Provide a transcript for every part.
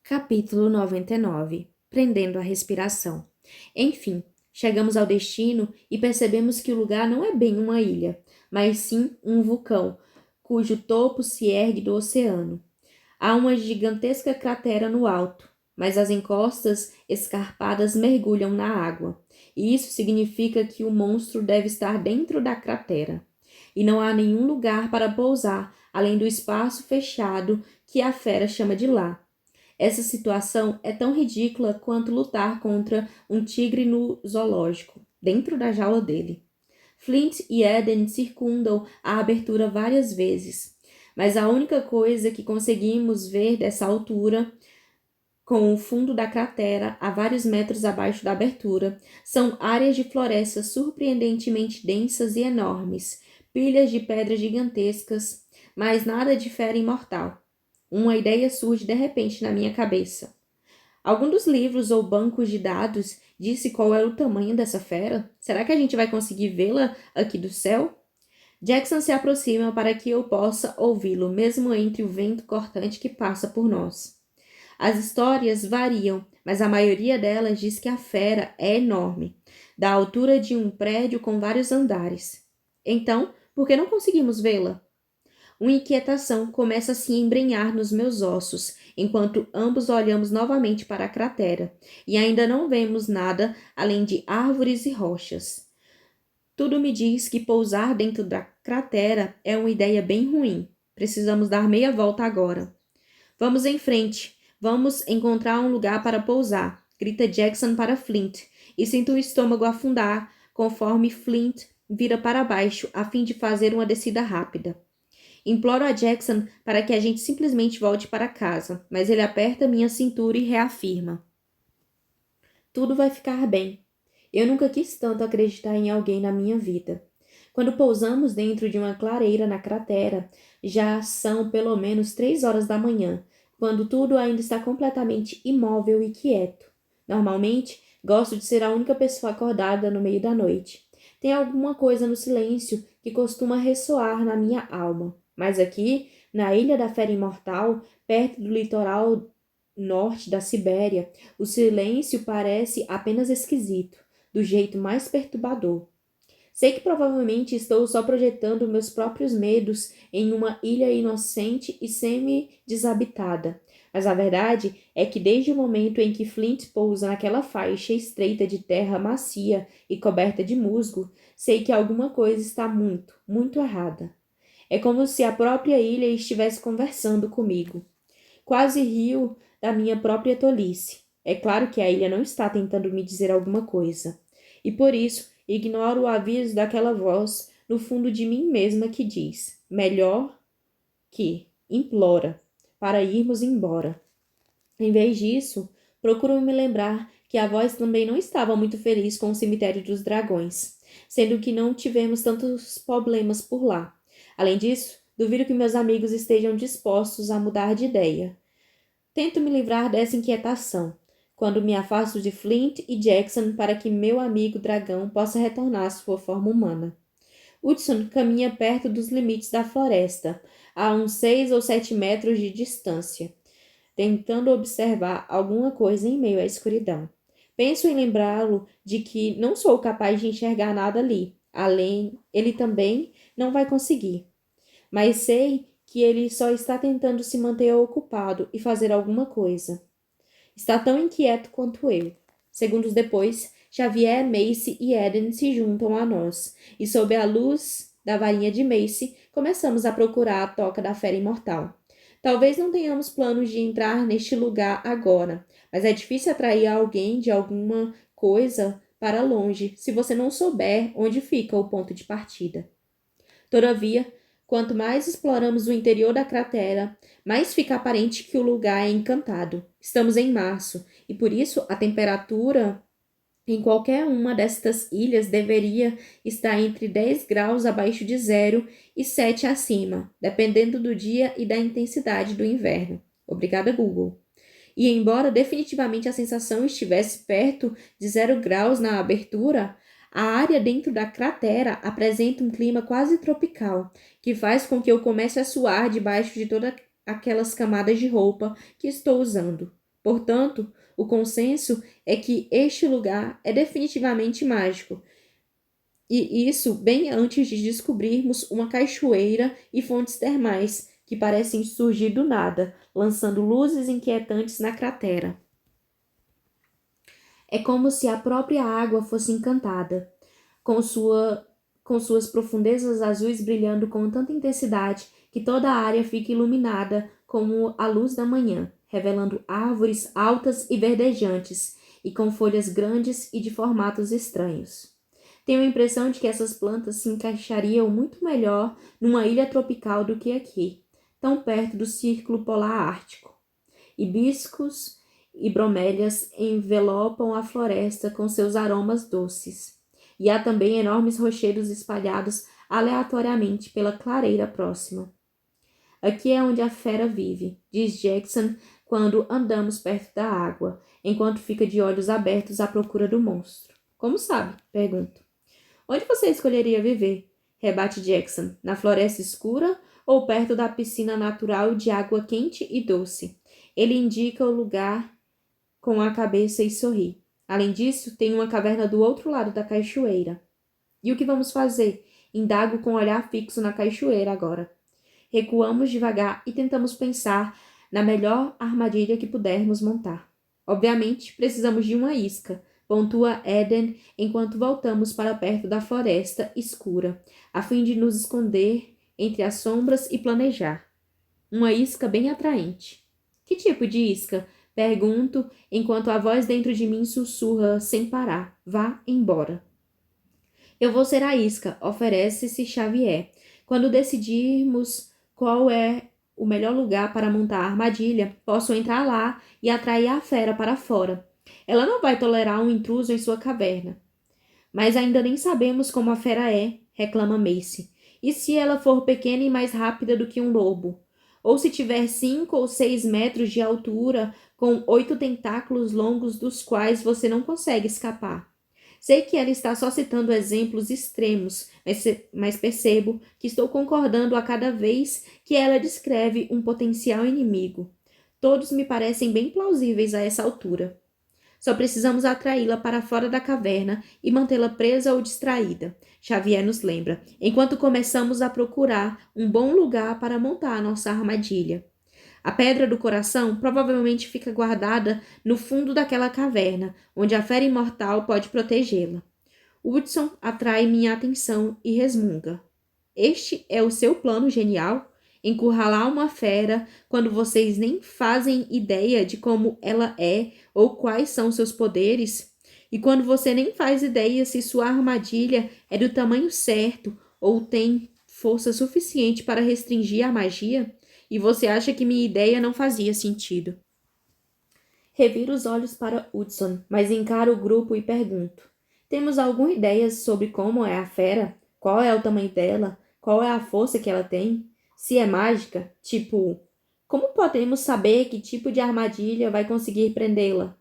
Capítulo 99. Prendendo a respiração. Enfim, chegamos ao destino e percebemos que o lugar não é bem uma ilha, mas sim um vulcão, cujo topo se ergue do oceano. Há uma gigantesca cratera no alto, mas as encostas escarpadas mergulham na água, e isso significa que o monstro deve estar dentro da cratera. E não há nenhum lugar para pousar, além do espaço fechado que a fera chama de lar. Essa situação é tão ridícula quanto lutar contra um tigre no zoológico, dentro da jaula dele. Flint e Eden circundam a abertura várias vezes, mas a única coisa que conseguimos ver dessa altura, com o fundo da cratera a vários metros abaixo da abertura, são áreas de floresta surpreendentemente densas e enormes, pilhas de pedras gigantescas, mas nada de fera imortal. Uma ideia surge de repente na minha cabeça. Algum dos livros ou bancos de dados disse qual era o tamanho dessa fera? Será que a gente vai conseguir vê-la aqui do céu? Jackson se aproxima para que eu possa ouvi-lo, mesmo entre o vento cortante que passa por nós. As histórias variam, mas a maioria delas diz que a fera é enorme, da altura de um prédio com vários andares. Então, por que não conseguimos vê-la? Uma inquietação começa a se embrenhar nos meus ossos, enquanto ambos olhamos novamente para a cratera, e ainda não vemos nada além de árvores e rochas. Tudo me diz que pousar dentro da cratera é uma ideia bem ruim. Precisamos dar meia volta agora. Vamos em frente. Vamos encontrar um lugar para pousar, grita Jackson para Flint, e sinto o estômago afundar conforme Flint vira para baixo a fim de fazer uma descida rápida. Imploro a Jackson para que a gente simplesmente volte para casa, mas ele aperta minha cintura e reafirma. Tudo vai ficar bem. Eu nunca quis tanto acreditar em alguém na minha vida. Quando pousamos dentro de uma clareira na cratera, já são pelo menos 3 horas da manhã, quando tudo ainda está completamente imóvel e quieto. Normalmente, gosto de ser a única pessoa acordada no meio da noite. Tem alguma coisa no silêncio que costuma ressoar na minha alma. Mas aqui, na Ilha da Fera Imortal, perto do litoral norte da Sibéria, o silêncio parece apenas esquisito, do jeito mais perturbador. Sei que provavelmente estou só projetando meus próprios medos em uma ilha inocente e semi-desabitada, mas a verdade é que desde o momento em que Flint pousa naquela faixa estreita de terra macia e coberta de musgo, sei que alguma coisa está muito, muito errada. É como se a própria ilha estivesse conversando comigo. Quase rio da minha própria tolice. É claro que a ilha não está tentando me dizer alguma coisa. E por isso, ignoro o aviso daquela voz no fundo de mim mesma que diz: melhor que, implora, para irmos embora. Em vez disso, procuro me lembrar que a voz também não estava muito feliz com o cemitério dos dragões, sendo que não tivemos tantos problemas por lá. Além disso, duvido que meus amigos estejam dispostos a mudar de ideia. Tento me livrar dessa inquietação, quando me afasto de Flint e Jackson para que meu amigo dragão possa retornar à sua forma humana. Hudson caminha perto dos limites da floresta, a uns 6 ou 7 metros de distância, tentando observar alguma coisa em meio à escuridão. Penso em lembrá-lo de que não sou capaz de enxergar nada ali. Além, ele também não vai conseguir. Mas sei que ele só está tentando se manter ocupado e fazer alguma coisa. Está tão inquieto quanto eu. Segundos depois, Xavier, Macy e Eden se juntam a nós, e sob a luz da varinha de Macy, começamos a procurar a toca da fera imortal. Talvez não tenhamos planos de entrar neste lugar agora, mas é difícil atrair alguém de alguma coisa para longe se você não souber onde fica o ponto de partida. Todavia, quanto mais exploramos o interior da cratera, mais fica aparente que o lugar é encantado. Estamos em março, e por isso a temperatura em qualquer uma destas ilhas deveria estar entre 10 graus abaixo de zero e 7 acima, dependendo do dia e da intensidade do inverno. Obrigada, Google. E embora definitivamente a sensação estivesse perto de 0 graus na abertura, a área dentro da cratera apresenta um clima quase tropical, que faz com que eu comece a suar debaixo de todas aquelas camadas de roupa que estou usando. Portanto, o consenso é que este lugar é definitivamente mágico, e isso bem antes de descobrirmos uma cachoeira e fontes termais que parecem surgir do nada, lançando luzes inquietantes na cratera. É como se a própria água fosse encantada, com, com suas profundezas azuis brilhando com tanta intensidade que toda a área fica iluminada como a luz da manhã, revelando árvores altas e verdejantes, e com folhas grandes e de formatos estranhos. Tenho a impressão de que essas plantas se encaixariam muito melhor numa ilha tropical do que aqui, tão perto do círculo polar ártico. Hibiscos e bromélias envelopam a floresta com seus aromas doces. E há também enormes rochedos espalhados aleatoriamente pela clareira próxima. Aqui é onde a fera vive, diz Jackson quando andamos perto da água, enquanto fica de olhos abertos à procura do monstro. Como sabe? Pergunto. Onde você escolheria viver? Rebate Jackson. Na floresta escura ou perto da piscina natural de água quente e doce? Ele indica o lugar com a cabeça e sorri. Além disso, tem uma caverna do outro lado da cachoeira. E o que vamos fazer? Indago com o olhar fixo na cachoeira agora. Recuamos devagar e tentamos pensar na melhor armadilha que pudermos montar. Obviamente, precisamos de uma isca, pontua Eden enquanto voltamos para perto da floresta escura, a fim de nos esconder entre as sombras e planejar. Uma isca bem atraente. Que tipo de isca? Pergunto, enquanto a voz dentro de mim sussurra sem parar. Vá embora. Eu vou ser a isca, oferece-se Xavier. Quando decidirmos qual é o melhor lugar para montar a armadilha, posso entrar lá e atrair a fera para fora. Ela não vai tolerar um intruso em sua caverna. Mas ainda nem sabemos como a fera é, reclama Macy. E se ela for pequena e mais rápida do que um lobo? Ou se tiver 5 ou 6 metros de altura, com 8 tentáculos longos dos quais você não consegue escapar? Sei que ela está só citando exemplos extremos, mas percebo que estou concordando a cada vez que ela descreve um potencial inimigo. Todos me parecem bem plausíveis a essa altura. Só precisamos atraí-la para fora da caverna e mantê-la presa ou distraída, Xavier nos lembra, enquanto começamos a procurar um bom lugar para montar a nossa armadilha. A pedra do coração provavelmente fica guardada no fundo daquela caverna, onde a fera imortal pode protegê-la. Hudson atrai minha atenção e resmunga. Este é o seu plano genial? Encurralar uma fera quando vocês nem fazem ideia de como ela é ou quais são seus poderes? E quando você nem faz ideia se sua armadilha é do tamanho certo ou tem força suficiente para restringir a magia? E você acha que minha ideia não fazia sentido? Reviro os olhos para Hudson, mas encaro o grupo e pergunto. Temos alguma ideia sobre como é a fera? Qual é o tamanho dela? Qual é a força que ela tem? Se é mágica, tipo, como podemos saber que tipo de armadilha vai conseguir prendê-la?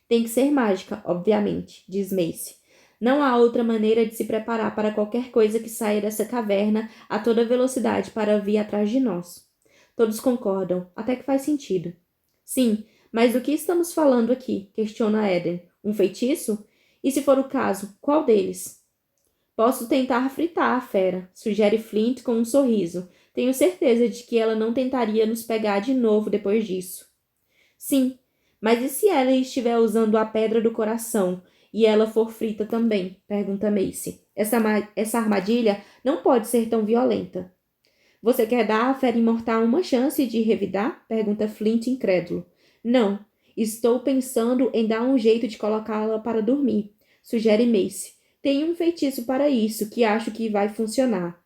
Tem que ser mágica, obviamente, diz Macy. Não há outra maneira de se preparar para qualquer coisa que saia dessa caverna a toda velocidade para vir atrás de nós. Todos concordam, até que faz sentido. Sim, mas do que estamos falando aqui? Questiona Eden. Um feitiço? E se for o caso, qual deles? Posso tentar fritar a fera, sugere Flint com um sorriso. Tenho certeza de que ela não tentaria nos pegar de novo depois disso. Sim, mas e se ela estiver usando a pedra do coração e ela for frita também? Pergunta Macy. Essa armadilha não pode ser tão violenta. Você quer dar à fera imortal uma chance de revidar? Pergunta Flint incrédulo. Não, estou pensando em dar um jeito de colocá-la para dormir, sugere Macy. Tenho um feitiço para isso que acho que vai funcionar.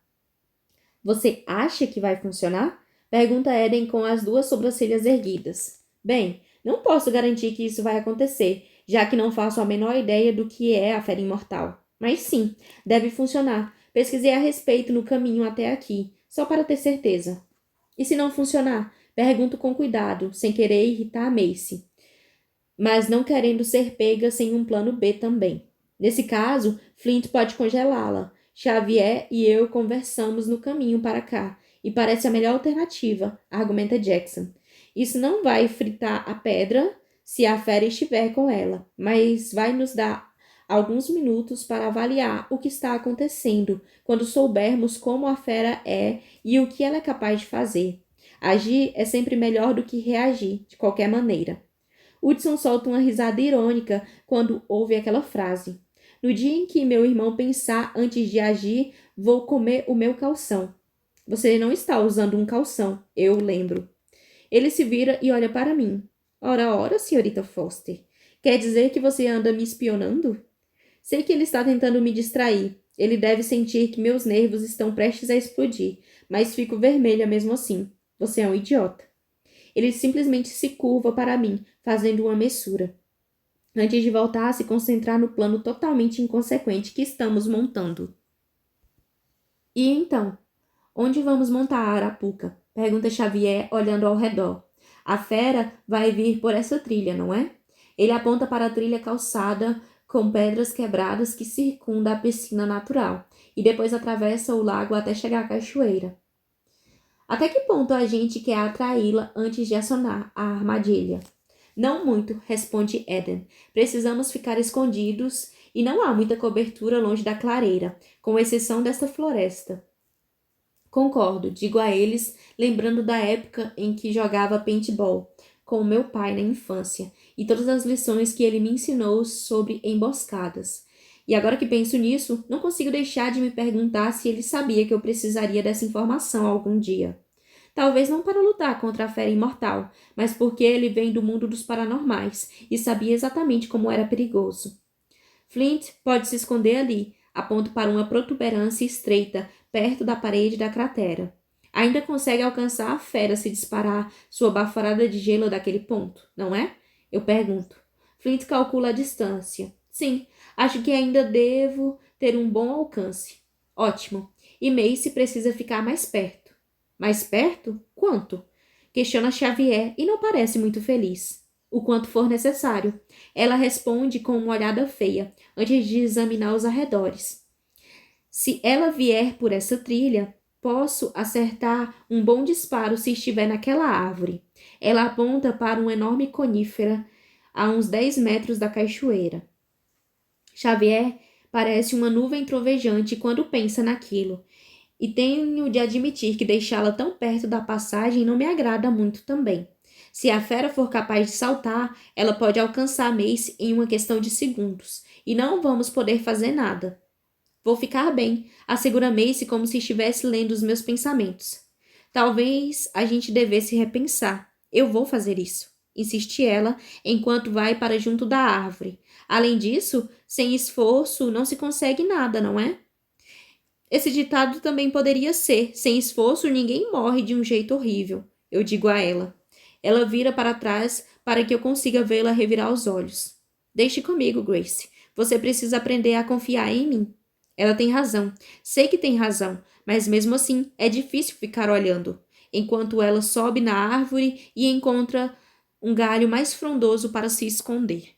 Você acha que vai funcionar? Pergunta Eden com as duas sobrancelhas erguidas. Bem, não posso garantir que isso vai acontecer, já que não faço a menor ideia do que é a fera imortal. Mas sim, deve funcionar. Pesquisei a respeito no caminho até aqui, só para ter certeza. E se não funcionar? Pergunto com cuidado, sem querer irritar a Macy, mas não querendo ser pega sem um plano B também. Nesse caso, Flint pode congelá-la. Xavier e eu conversamos no caminho para cá, e parece a melhor alternativa, argumenta Jackson. Isso não vai fritar a pedra se a fera estiver com ela, mas vai nos dar alguns minutos para avaliar o que está acontecendo quando soubermos como a fera é e o que ela é capaz de fazer. Agir é sempre melhor do que reagir, de qualquer maneira. Hudson solta uma risada irônica quando ouve aquela frase. No dia em que meu irmão pensar antes de agir, vou comer o meu calção. Você não está usando um calção, eu lembro. Ele se vira e olha para mim. Ora, ora, senhorita Foster. Quer dizer que você anda me espionando? Sei que ele está tentando me distrair. Ele deve sentir que meus nervos estão prestes a explodir, mas fico vermelha mesmo assim. Você é um idiota. Ele simplesmente se curva para mim, fazendo uma messura, antes de voltar a se concentrar no plano totalmente inconsequente que estamos montando. E então? Onde vamos montar a arapuca? Pergunta Xavier, olhando ao redor. A fera vai vir por essa trilha, não é? Ele aponta para a trilha calçada com pedras quebradas que circunda a piscina natural e depois atravessa o lago até chegar à cachoeira. Até que ponto a gente quer atraí-la antes de acionar a armadilha? Não muito, responde Eden. Precisamos ficar escondidos e não há muita cobertura longe da clareira, com exceção desta floresta. Concordo, digo a eles, lembrando da época em que jogava paintball com meu pai na infância e todas as lições que ele me ensinou sobre emboscadas. E agora que penso nisso, não consigo deixar de me perguntar se ele sabia que eu precisaria dessa informação algum dia. Talvez não para lutar contra a fera imortal, mas porque ele vem do mundo dos paranormais e sabia exatamente como era perigoso. Flint pode se esconder ali, aponto para uma protuberância estreita perto da parede da cratera. Ainda consegue alcançar a fera se disparar sua baforada de gelo daquele ponto, não é? Eu pergunto. Flint calcula a distância. Sim, acho que ainda devo ter um bom alcance. Ótimo. E Macy precisa ficar mais perto. Mais perto? Quanto? Questiona Xavier e não parece muito feliz. O quanto for necessário. Ela responde com uma olhada feia, antes de examinar os arredores. Se ela vier por essa trilha, posso acertar um bom disparo se estiver naquela árvore. Ela aponta para uma enorme conífera a uns 10 metros da cachoeira. Xavier parece uma nuvem trovejante quando pensa naquilo, e tenho de admitir que deixá-la tão perto da passagem não me agrada muito também. Se a fera for capaz de saltar, ela pode alcançar Mace em uma questão de segundos, e não vamos poder fazer nada. Vou ficar bem, assegura Mace como se estivesse lendo os meus pensamentos. Talvez a gente devesse repensar. Eu vou fazer isso, insiste ela, enquanto vai para junto da árvore. Além disso, sem esforço não se consegue nada, não é? Esse ditado também poderia ser: sem esforço ninguém morre de um jeito horrível, eu digo a ela. Ela vira para trás para que eu consiga vê-la revirar os olhos. Deixe comigo, Grace. Você precisa aprender a confiar em mim. Ela tem razão. Sei que tem razão, mas mesmo assim é difícil ficar olhando, enquanto ela sobe na árvore e encontra um galho mais frondoso para se esconder.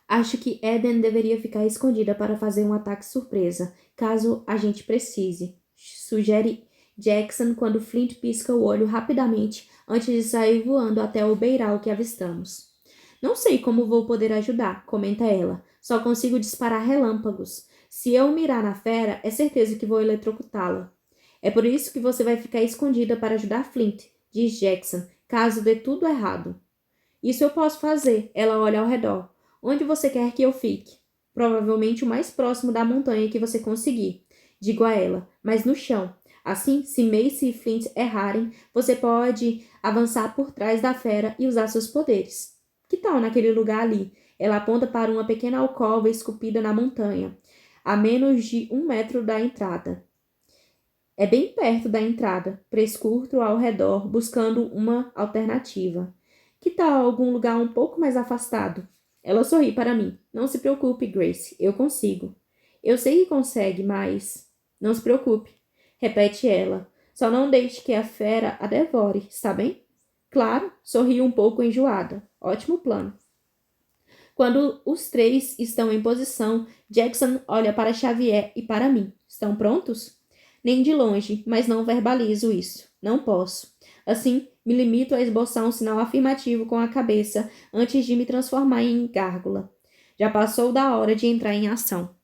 Acho que Eden deveria ficar escondida para fazer um ataque surpresa, caso a gente precise, sugere Jackson quando Flint pisca o olho rapidamente antes de sair voando até o beiral que avistamos. Não sei como vou poder ajudar, comenta ela. Só consigo disparar relâmpagos. Se eu mirar na fera, é certeza que vou eletrocutá-la. É por isso que você vai ficar escondida para ajudar Flint, diz Jackson, caso dê tudo errado. Isso eu posso fazer, ela olha ao redor. Onde você quer que eu fique? Provavelmente o mais próximo da montanha que você conseguir, digo a ela, mas no chão. Assim, se Mace e Flint errarem, você pode avançar por trás da fera e usar seus poderes. Que tal naquele lugar ali? Ela aponta para uma pequena alcova esculpida na montanha, a menos de 1 metro da entrada. É bem perto da entrada, prescurto ao redor, buscando uma alternativa. Que tal algum lugar um pouco mais afastado? Ela sorri para mim. Não se preocupe, Grace, eu consigo. Eu sei que consegue, mas... Não se preocupe, repete ela. Só não deixe que a fera a devore, está bem? Claro, sorri um pouco enjoada. Ótimo plano. Quando os três estão em posição, Jackson olha para Xavier e para mim. Estão prontos? Nem de longe, mas não verbalizo isso. Não posso. Assim, Me limito a esboçar um sinal afirmativo com a cabeça antes de me transformar em gárgula. Já passou da hora de entrar em ação.